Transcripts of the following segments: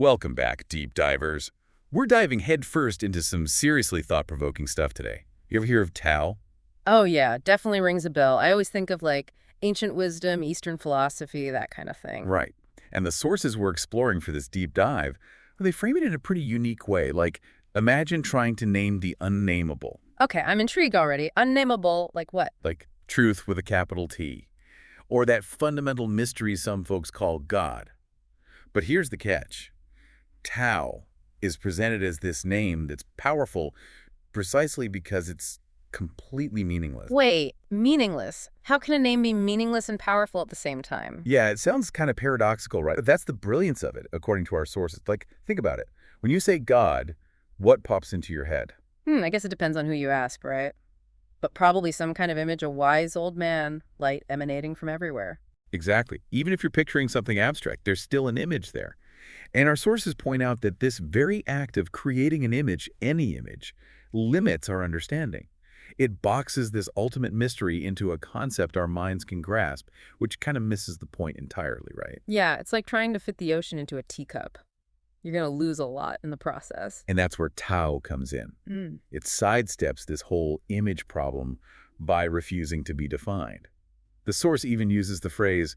Welcome back, deep divers. We're diving headfirst into some seriously thought-provoking stuff today. You ever hear of Tao? Oh, yeah, definitely rings a bell. I always think of like ancient wisdom, Eastern philosophy, that kind of thing. Right. And the sources we're exploring for this deep dive, well, they frame it in a pretty unique way. Like, imagine trying to name the unnameable, Okay, I'm intrigued already. Unnameable, like what? like truth with a capital T, or that fundamental mystery some folks call God. But here's the catch. Tao is presented as this name that's powerful precisely because it's completely meaningless. Wait, meaningless. How can a name be meaningless and powerful at the same time? Yeah, it sounds kind of paradoxical, right? But that's the brilliance of it, according to our sources. Like, think about it. When you say God, what pops into your head? I guess it depends on who you ask, right? But probably some kind of image, a wise old man, light emanating from everywhere. Exactly. Even if you're picturing something abstract, there's still an image there. And our sources point out that this very act of creating an image, any image, limits our understanding. It boxes this ultimate mystery into a concept our minds can grasp, which kind of misses the point entirely, right? Yeah, it's like trying to fit the ocean into a teacup. You're going to lose a lot in the process. And that's where Tao comes in. Mm. It sidesteps this whole image problem by refusing to be defined. The source even uses the phrase,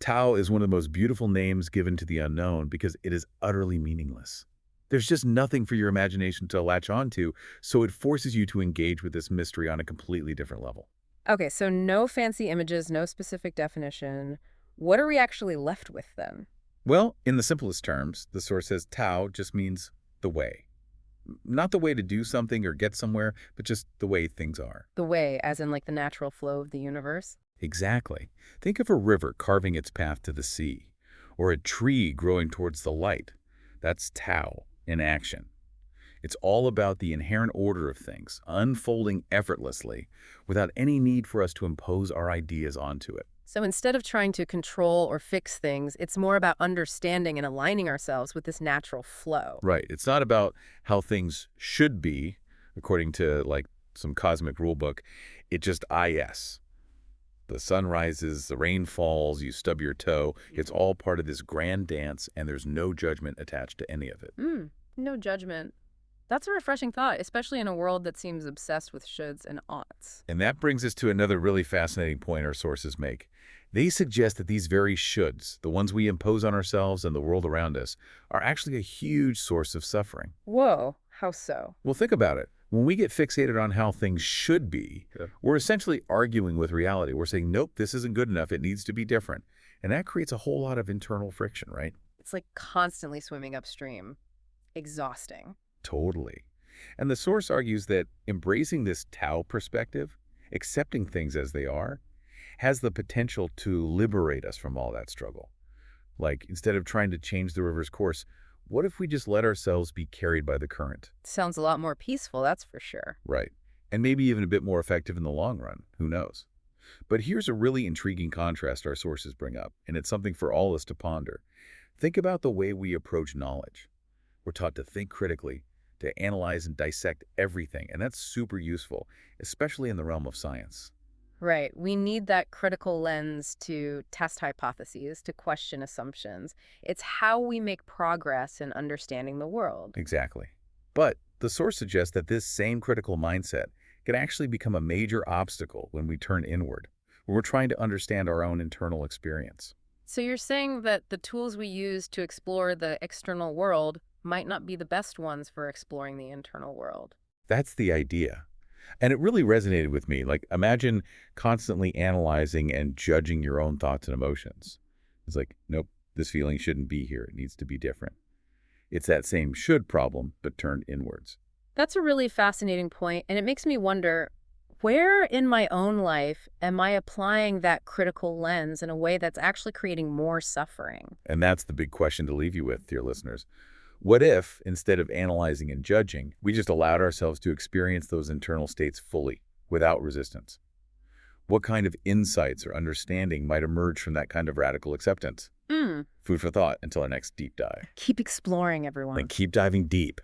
Tao is one of the most beautiful names given to the unknown because it is utterly meaningless. There's just nothing for your imagination to latch onto, so it forces you to engage with this mystery on a completely different level. Okay, so no fancy images, no specific definition. What are we actually left with then? Well, in the simplest terms, the source says Tao just means the way. Not the way to do something or get somewhere, but just the way things are. The way, as in like the natural flow of the universe? Exactly. Think of a river carving its path to the sea, or a tree growing towards the light. That's Tao in action. It's all about the inherent order of things, unfolding effortlessly, without any need for us to impose our ideas onto it. So instead of trying to control or fix things, it's more about understanding and aligning ourselves with this natural flow. Right. It's not about how things should be, according to like some cosmic rule book. It just is. The sun rises, the rain falls, you stub your toe. It's all part of this grand dance, and there's no judgment attached to any of it. No judgment. That's a refreshing thought, especially in a world that seems obsessed with shoulds and oughts. And that brings us to another really fascinating point our sources make. They suggest that these very shoulds, the ones we impose on ourselves and the world around us, are actually a huge source of suffering. Whoa, how so? Well, think about it. When we get fixated on how things should be, we're essentially arguing with reality. We're saying, nope, this isn't good enough. It needs to be different. And that creates a whole lot of internal friction, right? It's like constantly swimming upstream. Exhausting. Totally. And the source argues that embracing this Tao perspective, accepting things as they are, has the potential to liberate us from all that struggle. Like, instead of trying to change the river's course, what if we just let ourselves be carried by the current? Sounds a lot more peaceful, that's for sure. Right. And maybe even a bit more effective in the long run. Who knows? But here's a really intriguing contrast our sources bring up, and it's something for all of us to ponder. Think about the way we approach knowledge. We're taught to think critically, to analyze and dissect everything, and that's super useful, especially in the realm of science. Right. We need that critical lens to test hypotheses, to question assumptions. It's how we make progress in understanding the world. Exactly. But the source suggests that this same critical mindset can actually become a major obstacle when we turn inward, when we're trying to understand our own internal experience. So you're saying that the tools we use to explore the external world might not be the best ones for exploring the internal world. That's the idea. And it really resonated with me. Like, imagine constantly analyzing and judging your own thoughts and emotions. It's like, nope, this feeling shouldn't be here. It needs to be different. It's that same should problem, but turned inwards. That's a really fascinating point, and it makes me wonder, where in my own life am I applying that critical lens in a way that's actually creating more suffering? And that's the big question to leave you with, dear listeners. What if, instead of analyzing and judging, we just allowed ourselves to experience those internal states fully, without resistance? What kind of insights or understanding might emerge from that kind of radical acceptance? Mm. Food for thought until our next deep dive. Keep exploring, everyone. Then keep diving deep.